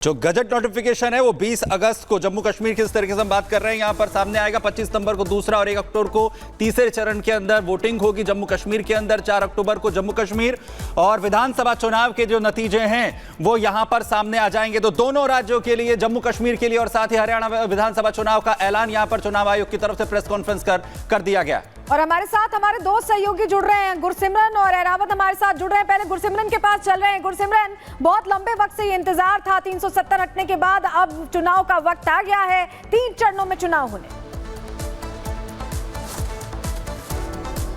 जो gazette notification है वो 20 अगस्त को जम्मू कश्मीर की इस तरीके से हम बात कर रहे हैं यहां पर सामने आएगा। 25 सितंबर को दूसरा और 1 अक्टूबर को तीसरे चरण के अंदर वोटिंग होगी जम्मू कश्मीर के अंदर। 4 अक्टूबर को जम्मू कश्मीर और विधानसभा चुनाव के जो नतीजे हैं वो यहां पर सामने आ जाएंगे। तो दोनों राज्यों के लिए, जम्मू कश्मीर के लिए और साथ ही हरियाणा विधानसभा चुनाव का ऐलान यहां पर चुनाव आयोग की तरफ से प्रेस कॉन्फ्रेंस कर दिया गया। और हमारे साथ हमारे दो सहयोगी जुड़ रहे हैं, गुरसिमरन और एरावत हमारे साथ जुड़ रहे हैं। पहले गुरसिमरन के पास चल रहे हैं। गुरसिमरन, बहुत लंबे वक्त से ये इंतजार था, 370 हटने के बाद अब चुनाव का वक्त आ गया है, 3 चरणों में चुनाव होने।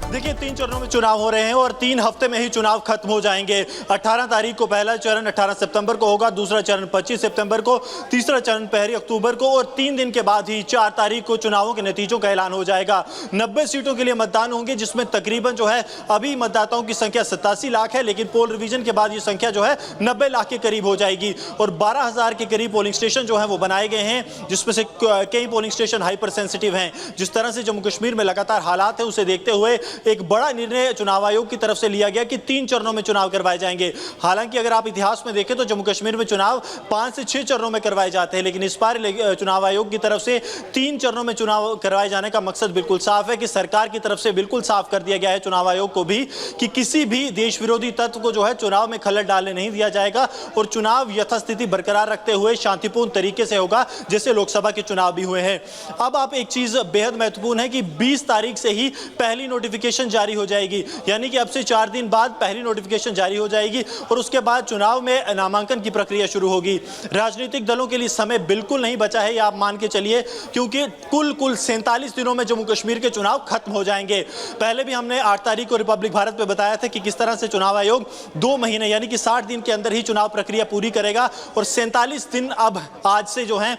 देखिए 3 चरणों में चुनाव हो रहे हैं और 3 हफ्ते में ही चुनाव खत्म हो जाएंगे। 18 तारीख को पहला चरण 18 सितंबर को होगा, दूसरा चरण 25 सितंबर को, तीसरा चरण 1 अक्टूबर को और 3 दिन के बाद ही 4 तारीख को चुनावों के नतीजों का ऐलान हो जाएगा। 90 सीटों के लिए मतदान होंगे, जिसमें तकरीबन जो है अभी मतदाताओं की संख्या 87 लाख है, लेकिन पोल रिवीजन के बाद ये संख्या जो है 90 लाख के करीब हो जाएगी। और 12,000 के करीब पोलिंग स्टेशन जो है वो बनाए गए हैं, जिसमें से कई पोलिंग स्टेशन हाइपर सेंसिटिव हैं। जिस तरह से जम्मू कश्मीर में लगातार हालात है उसे देखते हुए एक बड़ा निर्णय चुनाव आयोग की तरफ से लिया गया कि 3 चरणों में चुनाव करवाए जाएंगे। हालांकि अगर आप इतिहास में देखें तो जम्मू कश्मीर में चुनाव 5 से 6 चरणों में करवाए जाते हैं, लेकिन इस बार चुनाव आयोग की तरफ से 3 चरणों में चुनाव करवाए जाने का मकसद बिल्कुल साफ है कि सरकार की तरफ से बिल्कुल साफ कर दिया गया है चुनाव आयोग को भी कि किसी भी देश विरोधी तत्व को जो है चुनाव में खलल डालने नहीं दिया जाएगा और चुनाव यथास्थिति बरकरार रखते हुए शांतिपूर्ण तरीके से होगा, जैसे लोकसभा के चुनाव भी हुए हैं। अब आप एक चीज बेहद महत्वपूर्ण है कि 20 तारीख से ही पहली नोटिफिकेशन जारी हो जाएगी, यानी कि अब से 4 दिन बाद पहली नोटिफिकेशन जारी हो जाएगी और उसके बाद चुनाव में नामांकन की प्रक्रिया शुरू होगी। राजनीतिक दलों के लिए समय बिल्कुल नहीं बचा है, ये आप मान के चलिए, क्योंकि कुल 47 दिनों में जम्मू कश्मीर के चुनाव खत्म हो जाएंगे। पहले भी हमने 8 तारीख को रिपब्लिक भारत पे बताया था कि किस तरह से चुनाव आयोग 2 महीने यानी कि 60 दिन के अंदर ही चुनाव प्रक्रिया पूरी करेगा और 47 दिन अब आज से जो है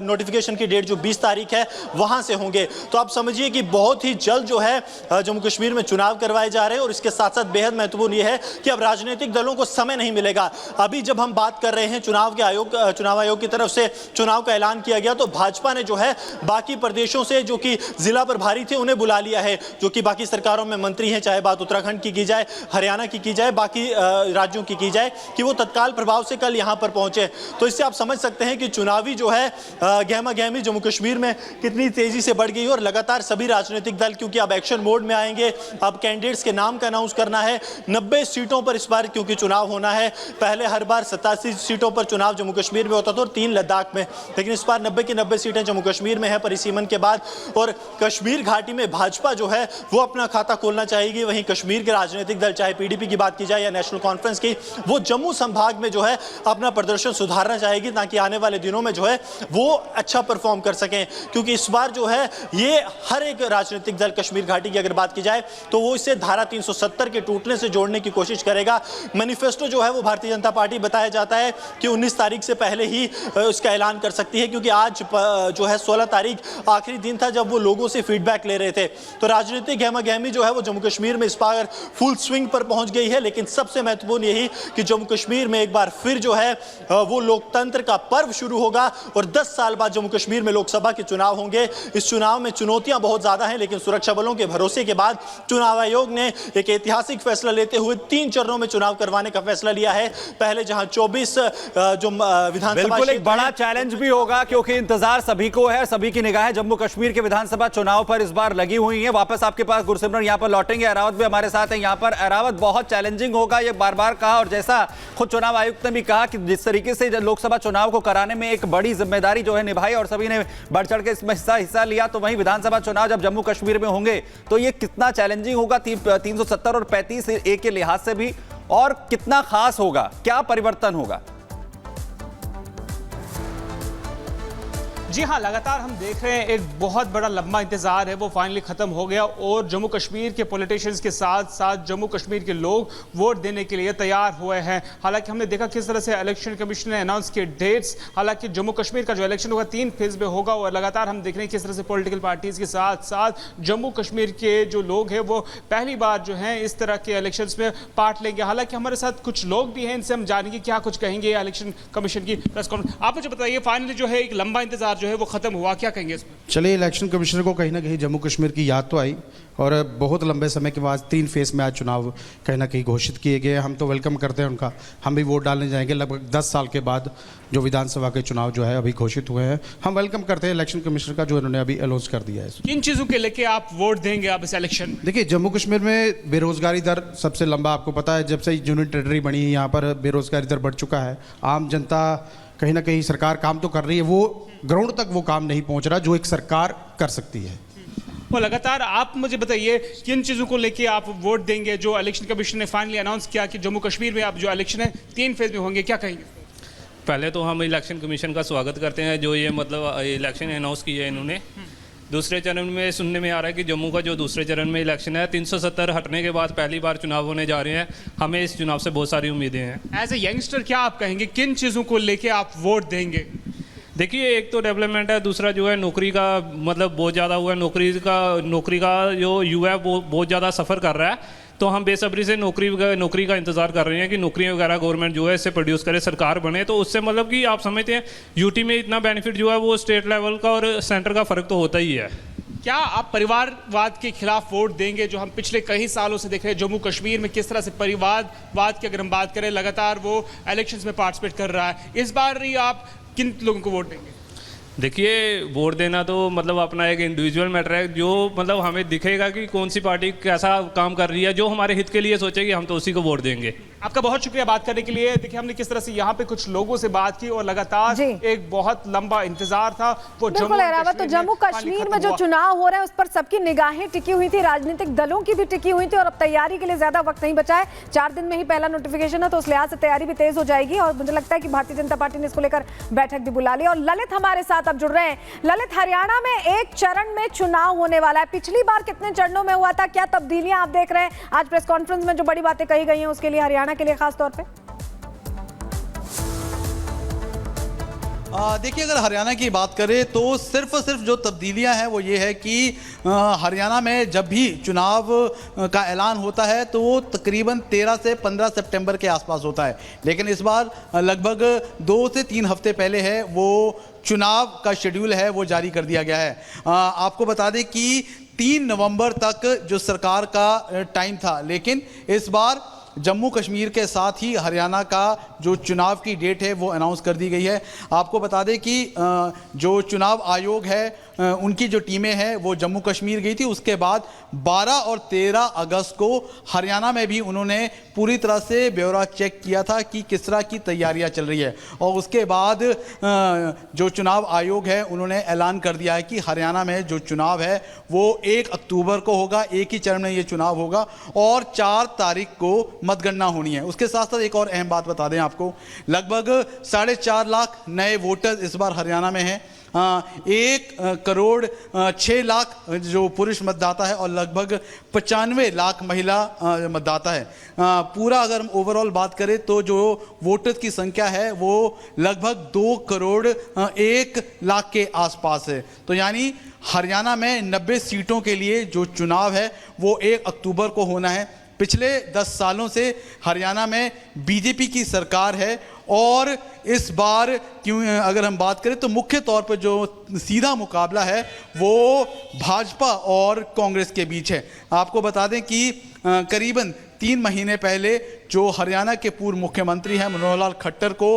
नोटिफिकेशन की डेट जो 20 तारीख है वहां से होंगे। तो आप समझिए कि बहुत ही जल्द जो है जम्मू कश्मीर में चुनाव करवाए जा रहे हैं और इसके साथ साथ बेहद महत्वपूर्ण यह है कि अब राजनीतिक दलों को समय नहीं मिलेगा। अभी जब हम बात कर रहे हैं चुनाव आयोग की तरफ से चुनाव का ऐलान किया गया तो भाजपा ने जो है बाकी प्रदेशों से जो कि जिला प्रभारी थे उन्हें बुला लिया है, जो कि बाकी सरकारों में मंत्री हैं, चाहे बात उत्तराखंड की जाए, हरियाणा की जाए, बाकी राज्यों की जाए, कि वो तत्काल प्रभाव से कल यहां पर पहुंचे। तो इससे आप समझ सकते हैं कि चुनावी जो है गहमा गहमी जम्मू कश्मीर में कितनी तेजी से बढ़ गई और लगातार सभी राजनीतिक दल क्योंकि अब एक्शन मोड में आएंगे, अब कैंडिडेट्स के नाम का अनाउंस करना है। 90 सीटों पर इस बार क्योंकि चुनाव होना है, पहले हर बार 87 सीटों पर चुनाव जम्मू कश्मीर में होता था और 3 लद्दाख में, लेकिन इस बार 90 की 90 सीटें जम्मू कश्मीर में है परिसीमन के बाद। और कश्मीर घाटी में भाजपा जो है वो अपना खाता खोलना चाहेगी, वहीं कश्मीर के राजनीतिक दल, चाहे पीडीपी की बात की जाए या नेशनल कॉन्फ्रेंस की, वो जम्मू संभाग में जो है अपना प्रदर्शन सुधारना चाहेगी ताकि आने वाले दिनों में जो है वो अच्छा परफॉर्म कर सकें। क्योंकि इस बार जो है ये हर एक राजनीतिक दल कश्मीर घाटी की अगर बात की जाए तो वो इसे धारा 370 के टूटने से जोड़ने की कोशिश करेगा। मैनिफेस्टो जो है वो भारतीय जनता पार्टी बताया जाता है कि 19 तारीख से पहले ही उसका ऐलान कर सकती है, क्योंकि आज जो है 16 तारीख आखिरी दिन था जब वो लोगों से फीडबैक ले रहे थे। तो राजनीतिक गहमा गहमी जो है वो जम्मू कश्मीर में इस बार फुल स्विंग पर पहुंच गई है, लेकिन सबसे महत्वपूर्ण यही कि जम्मू कश्मीर में एक बार फिर जो है वो लोकतंत्र का पर्व शुरू होगा और 10 साल बाद जम्मू कश्मीर में लोकसभा के चुनाव होंगे। इस चुनाव में चुनौतियां बहुत ज्यादा हैं, लेकिन सुरक्षा बलों के भरोसे के बाद चुनाव आयोग ने एक ऐतिहासिक फैसला लेते हुए 3 चरणों में चुनाव करवाने का फैसला लिया है। पहले जहां 24 जो विधानसभा, बिल्कुल एक बड़ा चैलेंज भी होगा क्योंकि इंतजार सभी को है, सभी की निगाहें जम्मू कश्मीर के विधानसभा चुनाव पर इस बार लगी हुई है। वापस आपके पास गुरसिमरन यहां पर लौटेंगे, एरावत भी हमारे साथ है यहां पर। एरावत, बहुत चैलेंजिंग होगा ये बार बार कहा, और जैसा खुद चुनाव आयुक्त ने भी कहा कि जिस तरीके से लोकसभा चुनाव को कराने में एक बड़ी जिम्मेदारी जो है निभाई और सभी ने बढ़ चढ़ के इसमें हिस्सा लिया, तो वहीं विधानसभा चुनाव जब जम्मू कश्मीर में होंगे तो ये कितना चैलेंजिंग होगा 370 और 35A के लिहाज से भी, और कितना खास होगा, क्या परिवर्तन होगा? जी हाँ, लगातार हम देख रहे हैं एक बहुत बड़ा लंबा इंतजार है वो फाइनली खत्म हो गया और जम्मू कश्मीर के पॉलिटिशियंस के साथ साथ जम्मू कश्मीर के लोग वोट देने के लिए तैयार हुए हैं। हालांकि हमने देखा किस तरह से इलेक्शन कमीशन ने अनाउंस किए डेट्स। हालांकि जम्मू कश्मीर का जो इलेक्शन होगा 3 फेज में होगा और लगातार हम देख रहे हैं किस तरह से पॉलिटिकल पार्टीज के साथ साथ जम्मू कश्मीर के जो लोग हैं वो पहली बार जो है इस तरह के इलेक्शन में पार्ट लेंगे। हालांकि हमारे साथ कुछ लोग भी हैं, इनसे हम जानेंगे क्या कुछ कहेंगे इलेक्शन कमीशन की प्रेस कॉन्फ्रेंस। आप मुझे बताइए, फाइनली जो है एक लंबा इंतजार जो है वो खत्म हुआ, क्या कहेंगे इस पर? चलिए, इलेक्शन कमिश्नर को कहीं ना कहीं जम्मू कश्मीर की याद तो आई और बहुत लंबे समय के बाद 3 फेज में आज चुनाव कहीं ना कहीं घोषित किए गए। हम तो वेलकम करते हैं उनका, हम भी वोट डालने जाएंगे। लगभग 10 साल के बाद जो विधानसभा के चुनाव जो है अभी घोषित हुए हैं, हम वेलकम करते हैं इलेक्शन कमिश्नर का जो इन्होंने अभी अनाउंस कर दिया है। किन चीज़ों के लेके आप वोट देंगे आप इस इलेक्शन में? देखिए, जम्मू कश्मीर में बेरोजगारी दर सबसे लंबा, आपको पता है जब से यूनियन टेरिटरी बनी है यहाँ पर बेरोजगारी दर बढ़ चुका है। आम जनता कहीं ना कहीं, सरकार काम तो कर रही है, वो ग्राउंड तक वो काम नहीं पहुँच रहा जो एक सरकार कर सकती है। वो लगातार आप मुझे बताइए किन चीज़ों को लेके आप वोट देंगे? जो इलेक्शन कमीशन ने फाइनली अनाउंस किया कि जम्मू कश्मीर में आप जो इलेक्शन है 3 फेज में होंगे, क्या कहेंगे? पहले तो हम इलेक्शन कमीशन का स्वागत करते हैं जो ये मतलब इलेक्शन अनाउंस किया है इन्होंने। दूसरे चरण में सुनने में आ रहा है कि जम्मू का जो दूसरे चरण में इलेक्शन है 370 हटने के बाद पहली बार चुनाव होने जा रहे हैं। हमें इस चुनाव से बहुत सारी उम्मीदें हैं। एज ए यंगस्टर क्या आप कहेंगे, किन चीज़ों को लेके आप वोट देंगे? देखिए, एक तो डेवलपमेंट है, दूसरा जो है नौकरी का मतलब बहुत ज़्यादा हुआ है। नौकरी का जो युवा है वो बहुत ज़्यादा सफ़र कर रहा है, तो हम बेसब्री से नौकरी का इंतज़ार कर रहे हैं कि नौकरियां वगैरह गवर्नमेंट जो है इससे प्रोड्यूस करे, सरकार बने। तो उससे मतलब कि आप समझते हैं यूटी में इतना बेनिफिट जो है वो स्टेट लेवल का और सेंटर का फ़र्क तो होता ही है। क्या आप परिवारवाद के खिलाफ वोट देंगे? जो हम पिछले कई सालों से देख रहे हैं जम्मू कश्मीर में किस तरह से परिवारवाद की अगर हम बात करें, लगातार वो इलेक्शंस में पार्टिसिपेट कर रहा है। इस बार ही आप किन लोगों को वोट देंगे? देखिए, वोट देना तो मतलब अपना एक इंडिविजुअल मैटर है। जो मतलब हमें दिखेगा कि कौन सी पार्टी कैसा काम कर रही है, जो हमारे हित के लिए सोचेगी, हम तो उसी को वोट देंगे। आपका बहुत शुक्रिया बात करने के लिए। देखिए, हमने किस तरह से यहाँ पे कुछ लोगों से बात की और लगातार एक बहुत लंबा इंतजार था वो बिल्कुल एरावत, तो जम्मू कश्मीर में जो चुनाव हो रहे हैं उस पर सबकी निगाहें टिकी हुई थी, राजनीतिक दलों की भी टिकी हुई थी और अब तैयारी के लिए ज्यादा वक्त नहीं बचा है। 4 दिन में ही पहला नोटिफिकेशन है, तो उस लिहाज से तैयारी भी तेज हो जाएगी और मुझे लगता है कि भारतीय जनता पार्टी ने इसको लेकर बैठक भी बुला ली। और ललित हमारे साथ अब जुड़ रहे हैं। ललित, हरियाणा में एक चरण में चुनाव होने वाला है, पिछली बार कितने चरणों में हुआ था? क्या तब्दीलियां आप देख रहे हैं? आज प्रेस कॉन्फ्रेंस में जो बड़ी बातें कही गई हैं उसके लिए, हरियाणा के लिए खास तौर पे। देखिए, अगर हरियाणा की बात करें तो सिर्फ और सिर्फ जो तब्दीलियां हैं वो ये है कि हरियाणा में जब भी चुनाव का ऐलान होता है तो वो तकरीबन 13 से 15 सितंबर के आसपास होता है, लेकिन इस बार लगभग 2 से 3 हफ्ते पहले है वो चुनाव का शेड्यूल है वो जारी कर दिया गया है। आपको बता दें कि 3 नवंबर तक जो सरकार का टाइम था, लेकिन इस बार जम्मू कश्मीर के साथ ही हरियाणा का जो चुनाव की डेट है वो अनाउंस कर दी गई है। आपको बता दें कि जो चुनाव आयोग है उनकी जो टीमें हैं वो जम्मू कश्मीर गई थी, उसके बाद 12 और 13 अगस्त को हरियाणा में भी उन्होंने पूरी तरह से ब्यौरा चेक किया था कि किस तरह की तैयारियां चल रही है और उसके बाद जो चुनाव आयोग है उन्होंने ऐलान कर दिया है कि हरियाणा में जो चुनाव है वो 1 अक्टूबर को होगा, एक ही चरण में ये चुनाव होगा और 4 तारीख को मतगणना होनी है। उसके साथ साथ एक और अहम बात बता दें आपको, लगभग 4.5 लाख नए वोटर्स इस बार हरियाणा में हैं। 1 करोड़ 6 लाख जो पुरुष मतदाता है और लगभग 95 लाख महिला मतदाता है। पूरा अगर हम ओवरऑल बात करें तो जो वोटर्स की संख्या है वो लगभग 2 करोड़ 1 लाख के आसपास है। तो यानी हरियाणा में 90 सीटों के लिए जो चुनाव है वो 1 अक्टूबर को होना है। पिछले 10 सालों से हरियाणा में बीजेपी की सरकार है और इस बार क्यों अगर हम बात करें तो मुख्य तौर पर जो सीधा मुकाबला है वो भाजपा और कांग्रेस के बीच है। आपको बता दें कि करीबन 3 महीने पहले जो हरियाणा के पूर्व मुख्यमंत्री हैं मनोहर लाल खट्टर को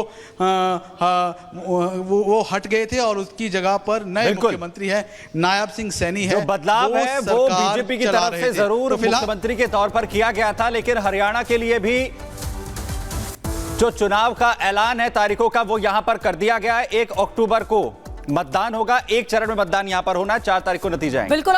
वो हट गए थे और उसकी जगह पर नए मुख्यमंत्री हैं नायब सिंह सैनी है। जो बदलाव है वो बीजेपी की तरफ से जरूर मुख्यमंत्री के तौर पर किया गया था, लेकिन हरियाणा के लिए भी जो चुनाव का ऐलान है तारीखों का वो यहां पर कर दिया गया है। 1 अक्टूबर को मतदान होगा, 1 चरण में मतदान यहां पर होना है, 4 तारीख को नतीजा है। बिल्कुल।